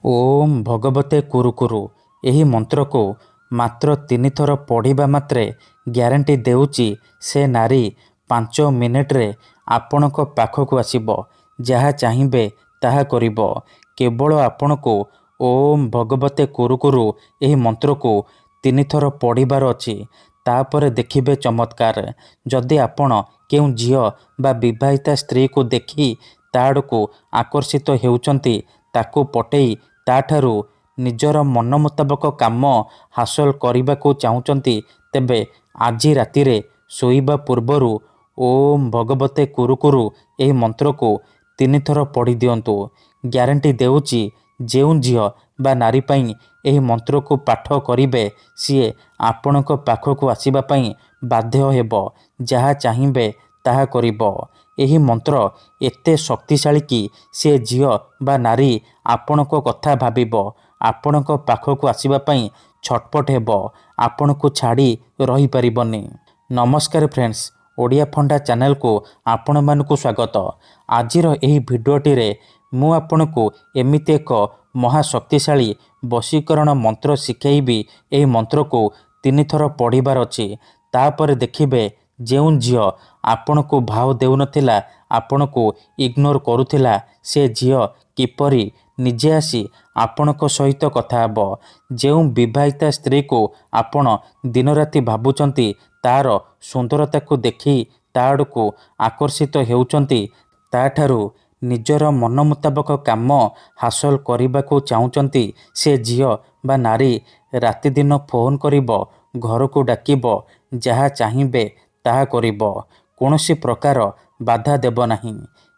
ଓମ୍ ଭଗବତେ କୁରୁକୁରୁ ଏହି ମନ୍ତ୍ରକୁ ମାତ୍ର 3 ଥର ପଢ଼ିବା ମାତ୍ରେ ଗ୍ୟାରେଣ୍ଟି ଦେଉଛି ସେ ନାରୀ 5 ମିନିଟ୍ରେ ଆପଣଙ୍କ ପାଖକୁ ଆସିବ। ଯାହା ଚାହିଁବେ ତାହା କରିବ। କେବଳ ଆପଣଙ୍କୁ ଓମ୍ ଭଗବତେ କୁରୁକୁରୁ ଏହି ମନ୍ତ୍ରକୁ 3 ଥର ପଢ଼ିବାର ଅଛି। ତାପରେ ଦେଖିବେ ଚମତ୍କାର। ଯଦି ଆପଣ କେଉଁ ଝିଅ ବା ବିବାହିତା ସ୍ତ୍ରୀକୁ ଦେଖି ତା ଆଡ଼କୁ ଆକର୍ଷିତ ହେଉଛନ୍ତି, ତାକୁ ପଟେଇ ତାଠାରୁ ନିଜର ମନ ମୁତାବକ କାମ ହାସଲ କରିବାକୁ ଚାହୁଁଛନ୍ତି, ତେବେ ଆଜି ରାତିରେ ଶୋଇବା ପୂର୍ବରୁ ଓମ୍ ଭଗବତେ କୁରୁକୁରୁ ଏହି ମନ୍ତ୍ରକୁ 3 ଥର ପଢ଼ି ଦିଅନ୍ତୁ। ଗ୍ୟାରେଣ୍ଟି ଦେଉଛି ଯେଉଁ ଝିଅ ବା ନାରୀ ପାଇଁ ଏହି ମନ୍ତ୍ରକୁ ପାଠ କରିବେ, ସିଏ ଆପଣଙ୍କ ପାଖକୁ ଆସିବା ପାଇଁ ବାଧ୍ୟ ହେବ। ଯାହା ଚାହିଁବେ ତାହା କରିବ। ଏହି ମନ୍ତ୍ର ଏତେ ଶକ୍ତିଶାଳୀ କି ସେ ଝିଅ ବା ନାରୀ ଆପଣଙ୍କ କଥା ଭାବିବ, ଆପଣଙ୍କ ପାଖକୁ ଆସିବା ପାଇଁ ଛଟପଟ ହେବ, ଆପଣଙ୍କୁ ଛାଡ଼ି ରହିପାରିବନି। ନମସ୍କାର ଫ୍ରେଣ୍ଡସ୍, ଓଡ଼ିଆ ଫଣ୍ଡା ଚ୍ୟାନେଲକୁ ଆପଣମାନଙ୍କୁ ସ୍ୱାଗତ। ଆଜିର ଏହି ଭିଡ଼ିଓଟିରେ ମୁଁ ଆପଣଙ୍କୁ ଏମିତି ଏକ ମହାଶକ୍ତିଶାଳୀ ବଶୀକରଣ ମନ୍ତ୍ର ଶିଖେଇବି। ଏହି ମନ୍ତ୍ରକୁ 3 ଥର ପଢ଼ିବାର ଅଛି। ତାପରେ ଦେଖିବେ ଯେଉଁ ଝିଅ ଆପଣଙ୍କୁ ଭାव ଦେଉନଥିଲା, ଆପଣଙ୍କୁ ଇଗ୍ନୋର କରୁଥିଲା, ସେ ଝିଅ କିପରି ନିଜେ ଆସି ଆପଣଙ୍କ ସହିତ କଥା ହେବ। ଯେଉଁ ବିବାହିତା ସ୍ତ୍ରୀକୁ ଆପଣ ଦିନରାତି ଭାବୁଛନ୍ତି, ତାର ସୁନ୍ଦରତାକୁ ଦେଖି ତା ଆଡ଼କୁ ଆକର୍ଷିତ ହେଉଛନ୍ତି, ତାଠାରୁ ନିଜର ମନ ମୁତାବକ କାମ ହାସଲ କରିବାକୁ ଚାହୁଁଛନ୍ତି, ସେ ଝିଅ ବା ନାରୀ ରାତିଦିନ ଫୋନ୍ କରିବ, ଘରକୁ ଡାକିବ, ଯାହା ଚାହିଁବେ ତାହା କରିବ। କୌଣସି ପ୍ରକାର ବାଧା ଦେବ ନାହିଁ।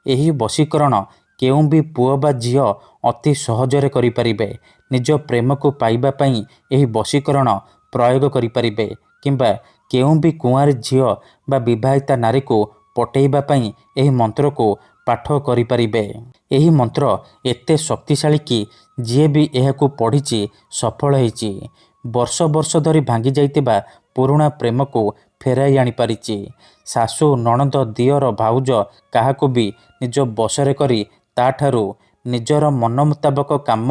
ଏହି ବଶୀକରଣ କେଉଁ ବି ପୁଅ ବା ଝିଅ ଅତି ସହଜରେ କରିପାରିବେ। ନିଜ ପ୍ରେମକୁ ପାଇବା ପାଇଁ ଏହି ବଶୀକରଣ ପ୍ରୟୋଗ କରିପାରିବେ, କିମ୍ବା କେଉଁ ବି କୁଆଁରୀ ଝିଅ ବା ବିବାହିତା ନାରୀକୁ ପଟେଇବା ପାଇଁ ଏହି ମନ୍ତ୍ରକୁ ପାଠ କରିପାରିବେ। ଏହି ମନ୍ତ୍ର ଏତେ ଶକ୍ତିଶାଳୀ କି ଯିଏ ବି ଏହାକୁ ପଢ଼ିଛି ସଫଳ ହେଇଛି। ବର୍ଷ ବର୍ଷ ଧରି ଭାଙ୍ଗି ଯାଇଥିବା ପୁରୁଣା ପ୍ରେମକୁ ଫେରାଇ ଆଣିପାରିଛି। ଶାଶୁ, ନଣନ୍ଦ, ଦିଅର, ଭାଉଜ କାହାକୁ ବି ନିଜ ବଶରେ କରି ତାଠାରୁ ନିଜର ମନ ମୁତାବକ କାମ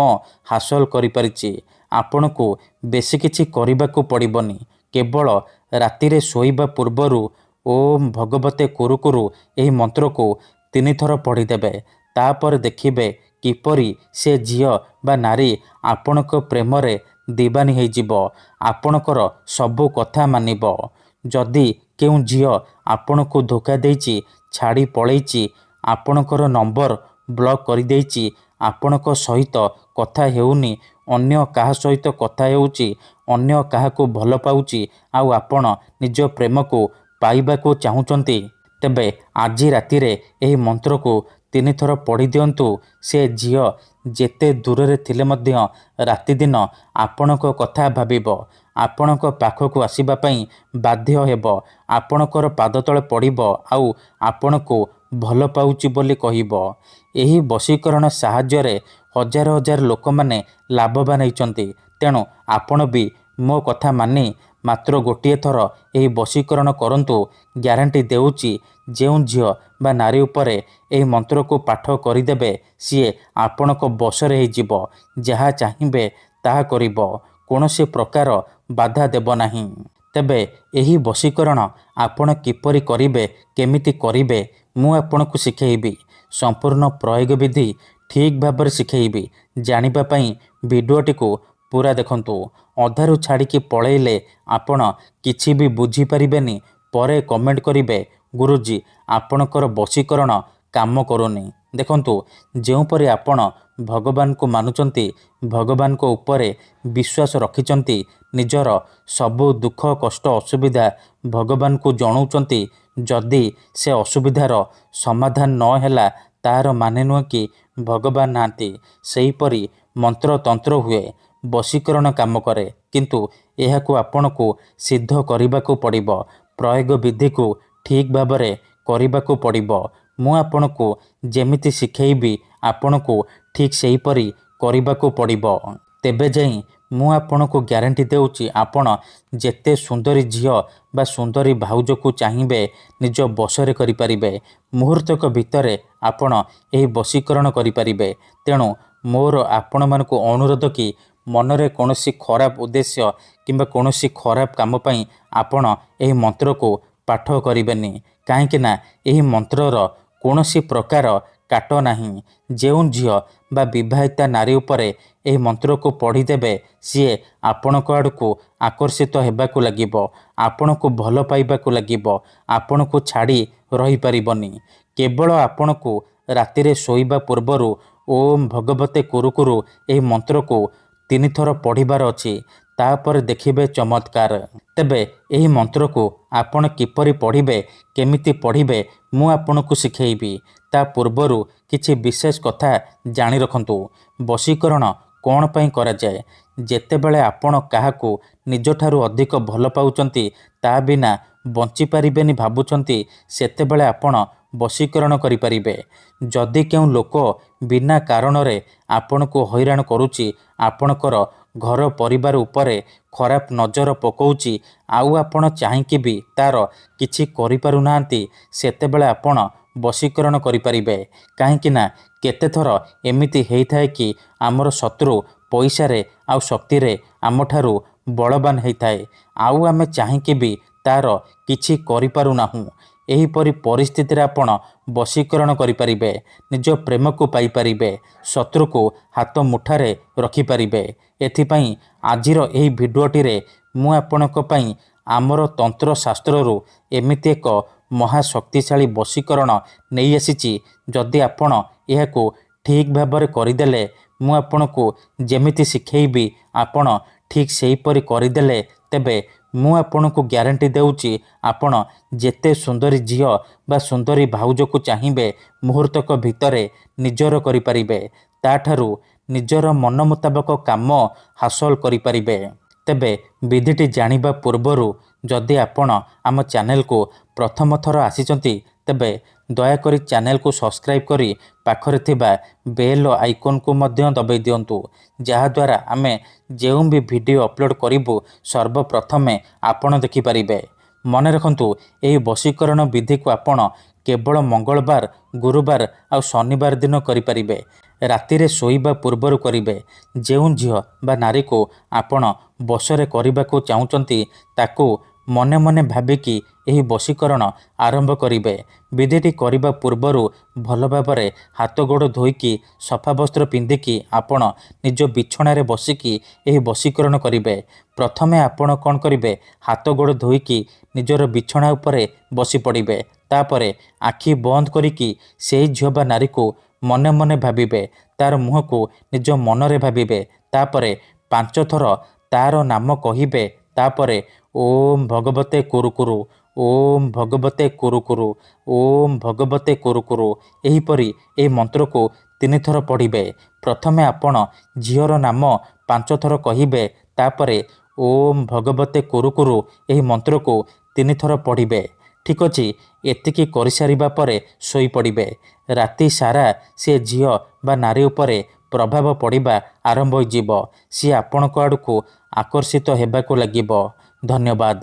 ହାସଲ କରିପାରିଛି। ଆପଣଙ୍କୁ ବେଶୀ କିଛି କରିବାକୁ ପଡ଼ିବନି। କେବଳ ରାତିରେ ଶୋଇବା ପୂର୍ବରୁ ଓମ୍ ଭଗବତେ କୁରୁକୁରୁ ଏହି ମନ୍ତ୍ରକୁ 3 ଥର ପଢ଼ିଦେବେ। ତାପରେ ଦେଖିବେ କିପରି ସେ ଝିଅ ବା ନାରୀ ଆପଣଙ୍କ ପ୍ରେମରେ ଦିବାନୀ ହେଇଯିବ, ଆପଣଙ୍କର ସବୁ କଥା ମାନିବ। ଯଦି କେଉଁ ଝିଅ ଆପଣଙ୍କୁ ଧୋକା ଦେଇଛି, ଛାଡ଼ି ପଳେଇଛି, ଆପଣଙ୍କର ନମ୍ବର ବ୍ଲକ୍ କରିଦେଇଛି, ଆପଣଙ୍କ ସହିତ କଥା ହେଉନି, ଅନ୍ୟ କାହା ସହିତ କଥା ହେଉଛି, ଅନ୍ୟ କାହାକୁ ଭଲ ପାଉଛି, ଆଉ ଆପଣ ନିଜ ପ୍ରେମକୁ ପାଇବାକୁ ଚାହୁଁଛନ୍ତି, ତେବେ ଆଜି ରାତିରେ ଏହି ମନ୍ତ୍ରକୁ 3 ଥର ପଢ଼ି ଦିଅନ୍ତୁ। ସେ ଝିଅ ଯେତେ ଦୂରରେ ଥିଲେ ମଧ୍ୟ ରାତିଦିନ ଆପଣଙ୍କ କଥା ଭାବିବ, ଆପଣଙ୍କ ପାଖକୁ ଆସିବା ପାଇଁ ବାଧ୍ୟ ହେବ, ଆପଣଙ୍କର ପାଦ ତଳେ ପଡ଼ିବ, ଆଉ ଆପଣଙ୍କୁ ଭଲ ପାଉଛି ବୋଲି କହିବ। ଏହି ବଶୀକରଣ ସାହାଯ୍ୟରେ ହଜାର ହଜାର ଲୋକମାନେ ଲାଭବାନ ହେଇଛନ୍ତି। ତେଣୁ ଆପଣ ବି ମୋ କଥା ମାନି ମାତ୍ର ଗୋଟିଏ ଥର ଏହି ବଶୀକରଣ କରନ୍ତୁ। ଗ୍ୟାରେଣ୍ଟି ଦେଉଛି ଯେଉଁ ଝିଅ ବା ନାରୀ ଉପରେ ଏହି ମନ୍ତ୍ରକୁ ପାଠ କରିଦେବେ, ସିଏ ଆପଣଙ୍କ ବଶରେ ହେଇଯିବ। ଯାହା ଚାହିଁବେ ତାହା କରିବ। କୌଣସି ପ୍ରକାର ବାଧା ଦେବ ନାହିଁ। ତେବେ ଏହି ବଶୀକରଣ ଆପଣ କିପରି କରିବେ, କେମିତି କରିବେ, ମୁଁ ଆପଣଙ୍କୁ ଶିଖେଇବି। ସମ୍ପୂର୍ଣ୍ଣ ପ୍ରୟୋଗ ବିଧି ଠିକ୍ ଭାବରେ ଶିଖେଇବି। ଜାଣିବା ପାଇଁ ଭିଡ଼ିଓଟିକୁ ପୁରା ଦେଖନ୍ତୁ। ଅଧାରୁ ଛାଡ଼ିକି ପଳେଇଲେ ଆପଣ କିଛି ବି ବୁଝିପାରିବେନି। ପରେ କମେଣ୍ଟ କରିବେ, ଗୁରୁଜୀ ଆପଣଙ୍କର ବଶୀକରଣ କାମ କରୁନି। ଦେଖନ୍ତୁ, ଯେଉଁପରି ଆପଣ ଭଗବାନଙ୍କୁ ମାନୁଛନ୍ତି, ଭଗବାନଙ୍କ ଉପରେ ବିଶ୍ୱାସ ରଖିଛନ୍ତି, ନିଜର ସବୁ ଦୁଃଖ କଷ୍ଟ ଅସୁବିଧା ଭଗବାନଙ୍କୁ ଜଣାଉଛନ୍ତି, ଯଦି ସେ ଅସୁବିଧାର ସମାଧାନ ନ ହେଲା, ତାହାର ମାନେ ନୁହେଁ କି ଭଗବାନ ନାହାନ୍ତି। ସେହିପରି ମନ୍ତ୍ରତନ୍ତ୍ର ହୁଏ, ବଶୀକରଣ କାମ କରେ, କିନ୍ତୁ ଏହାକୁ ଆପଣଙ୍କୁ ସିଦ୍ଧ କରିବାକୁ ପଡ଼ିବ। ପ୍ରୟୋଗ ବିଧିକୁ ଠିକ୍ ଭାବରେ କରିବାକୁ ପଡ଼ିବ। ମୁଁ ଆପଣଙ୍କୁ ଯେମିତି ଶିଖେଇବି, ଆପଣଙ୍କୁ ଠିକ୍ ସେହିପରି କରିବାକୁ ପଡ଼ିବ। ତେବେ ଯାଇ ମୁଁ ଆପଣଙ୍କୁ ଗ୍ୟାରେଣ୍ଟି ଦେଉଛି, ଆପଣ ଯେତେ ସୁନ୍ଦରୀ ଝିଅ ବା ସୁନ୍ଦରୀ ଭାଉଜକୁ ଚାହିଁବେ ନିଜ ବଶରେ କରିପାରିବେ। ମୁହୂର୍ତ୍ତକ ଭିତରେ ଆପଣ ଏହି ବଶୀକରଣ କରିପାରିବେ। ତେଣୁ ମୋର ଆପଣମାନଙ୍କୁ ଅନୁରୋଧ କି ମନରେ କୌଣସି ଖରାପ ଉଦ୍ଦେଶ୍ୟ କିମ୍ବା କୌଣସି ଖରାପ କାମ ପାଇଁ ଆପଣ ଏହି ମନ୍ତ୍ରକୁ ପାଠ କରିବେନି। କାହିଁକି ନା ଏହି ମନ୍ତ୍ରର କୌଣସି ପ୍ରକାର କାଟ ନାହିଁ। ଯେଉଁ ଝିଅ ବା ବିବାହିତା ନାରୀ ଉପରେ ଏହି ମନ୍ତ୍ରକୁ ପଢ଼ିଦେବେ ସିଏ ଆପଣଙ୍କ ଆଡ଼କୁ ଆକର୍ଷିତ ହେବାକୁ ଲାଗିବ, ଆପଣଙ୍କୁ ଭଲ ପାଇବାକୁ ଲାଗିବ, ଆପଣଙ୍କୁ ଛାଡ଼ି ରହିପାରିବନି। କେବଳ ଆପଣଙ୍କୁ ରାତିରେ ଶୋଇବା ପୂର୍ବରୁ ଓମ୍ ଭଗବତେ କୁରୁକୁରୁ ଏହି ମନ୍ତ୍ରକୁ 3 ଥର ପଢ଼ିବାର ଅଛି। ତାପରେ ଦେଖିବେ ଚମତ୍କାର। ତେବେ ଏହି ମନ୍ତ୍ରକୁ ଆପଣ କିପରି ପଢ଼ିବେ, କେମିତି ପଢ଼ିବେ ମୁଁ ଆପଣଙ୍କୁ ଶିଖେଇବି। ତା ପୂର୍ବରୁ କିଛି ବିଶେଷ କଥା ଜାଣି ରଖନ୍ତୁ। ବଶୀକରଣ କ'ଣ ପାଇଁ କରାଯାଏ? ଯେତେବେଳେ ଆପଣ କାହାକୁ ନିଜଠାରୁ ଅଧିକ ଭଲ ପାଉଛନ୍ତି, ତା ବିନା ବଞ୍ଚିପାରିବେନି ଭାବୁଛନ୍ତି, ସେତେବେଳେ ଆପଣ ବଶୀକରଣ କରିପାରିବେ। ଯଦି କେଉଁ ଲୋକ ବିନା କାରଣରେ ଆପଣଙ୍କୁ ହଇରାଣ କରୁଛି, ଆପଣଙ୍କର ଘର ପରିବାର ଉପରେ ଖରାପ ନଜର ପକାଉଛି, ଆଉ ଆପଣ ଚାହିଁକି ବି ତାର କିଛି କରିପାରୁନାହାନ୍ତି, ସେତେବେଳେ ଆପଣ ବଶୀକରଣ କରିପାରିବେ। କାହିଁକି ନା କେତେଥର ଏମିତି ହେଇଥାଏ କି ଆମର ଶତ୍ରୁ ପଇସାରେ ଆଉ ଶକ୍ତିରେ ଆମଠାରୁ ବଳବାନ ହେଇଥାଏ, ଆଉ ଆମେ ଚାହିଁକି ବି ତାର କିଛି କରିପାରୁନାହୁଁ। ଏହିପରି ପରିସ୍ଥିତିରେ ଆପଣ ବଶୀକରଣ କରିପାରିବେ, ନିଜ ପ୍ରେମକୁ ପାଇପାରିବେ, ଶତ୍ରୁକୁ ହାତ ମୁଠାରେ ରଖିପାରିବେ। ଏଥିପାଇଁ ଆଜିର ଏହି ଭିଡ଼ିଓଟିରେ ମୁଁ ଆପଣଙ୍କ ପାଇଁ ଆମର ତନ୍ତ୍ରଶାସ୍ତ୍ରରୁ ଏମିତି ଏକ ମହାଶକ୍ତିଶାଳୀ ବଶୀକରଣ ନେଇ ଆସିଛି। ଯଦି ଆପଣ ଏହାକୁ ଠିକ୍ ଭାବରେ କରିଦେଲେ, ମୁଁ ଆପଣଙ୍କୁ ଯେମିତି ଶିଖେଇବି ଆପଣ ଠିକ୍ ସେହିପରି କରିଦେଲେ, ତେବେ ମୁଁ ଆପଣଙ୍କୁ ଗ୍ୟାରେଣ୍ଟି ଦେଉଛି ଆପଣ ଯେତେ ସୁନ୍ଦରୀ ଝିଅ ବା ସୁନ୍ଦରୀ ଭାଉଜକୁ ଚାହିଁବେ ମୁହୂର୍ତ୍ତକ ଭିତରେ ନିଜର କରିପାରିବେ। ତାଠାରୁ ନିଜର ମନ ମୁତାବକ କାମ ହାସଲ କରିପାରିବେ। ତେବେ ବିଧିଟି ଜାଣିବା ପୂର୍ବରୁ ଯଦି ଆପଣ ଆମ ଚ୍ୟାନେଲକୁ ପ୍ରଥମ ଥର ଆସିଛନ୍ତି, ତେବେ ଦୟାକରି ଚ୍ୟାନେଲକୁ ସବସ୍କ୍ରାଇବ୍ କରି ପାଖରେ ଥିବା ବେଲ୍ ଆଇକନ୍କୁ ମଧ୍ୟ ଦବାଇ ଦିଅନ୍ତୁ, ଯାହାଦ୍ୱାରା ଆମେ ଯେଉଁ ବି ଭିଡ଼ିଓ ଅପଲୋଡ଼ କରିବୁ ସର୍ବପ୍ରଥମେ ଆପଣ ଦେଖିପାରିବେ। ମନେ ରଖନ୍ତୁ, ଏହି ବଶୀକରଣ ବିଧିକୁ ଆପଣ କେବଳ ମଙ୍ଗଳବାର, ଗୁରୁବାର ଆଉ ଶନିବାର ଦିନ କରିପାରିବେ। ରାତିରେ ଶୋଇବା ପୂର୍ବରୁ କରିବେ। ଯେଉଁ ଝିଅ ବା ନାରୀକୁ ଆପଣ ବଶରେ କରିବାକୁ ଚାହୁଁଛନ୍ତି, ତାକୁ ମନେ ମନେ ଭାବିକି ଏହି ବଶୀକରଣ ଆରମ୍ଭ କରିବେ। ବିଧିଟି କରିବା ପୂର୍ବରୁ ଭଲ ଭାବରେ ହାତ ଗୋଡ଼ ଧୋଇକି ସଫା ବସ୍ତ୍ର ପିନ୍ଧିକି ଆପଣ ନିଜ ବିଛଣାରେ ବସିକି ଏହି ବଶୀକରଣ କରିବେ। ପ୍ରଥମେ ଆପଣ କ'ଣ କରିବେ, ହାତ ଗୋଡ଼ ଧୋଇକି ନିଜର ବିଛଣା ଉପରେ ବସି ପଡ଼ିବେ। ତାପରେ ଆଖି ବନ୍ଦ କରିକି ସେହି ଝିଅ ବା ନାରୀକୁ ମନେ ମନେ ଭାବିବେ, ତାର ମୁହଁକୁ ନିଜ ମନରେ ଭାବିବେ। ତାପରେ 5 ଥର ତାର ନାମ କହିବେ। ତାପରେ ଓମ୍ ଭଗବତେ କୁରୁକୁରୁ, ଓମ୍ ଭଗବତେ କୁରୁକୁରୁ, ଓମ୍ ଭଗବତେ କୁରୁକୁରୁ, ଏହିପରି ଏହି ମନ୍ତ୍ରକୁ 3 ଥର ପଢ଼ିବେ। ପ୍ରଥମେ ଆପଣ ଝିଅର ନାମ 5 ଥର କହିବେ। ତାପରେ ଓମ୍ ଭଗବତେ କୁରୁକୁରୁ ଏହି ମନ୍ତ୍ରକୁ 3 ଥର ପଢ଼ିବେ। ଠିକ୍ ଅଛି, ଏତିକି କରିସାରିବା ପରେ ଶୋଇପଡ଼ିବେ। ରାତି ସାରା ସେ ଝିଅ ବା ନାରୀ ଉପରେ ପ୍ରଭାବ ପଡ଼ିବା ଆରମ୍ଭ ହୋଇଯିବ। ସିଏ ଆପଣଙ୍କ ଆଡ଼କୁ ଆକର୍ଷିତ ହେବାକୁ ଲାଗିବ। ଧନ୍ୟବାଦ।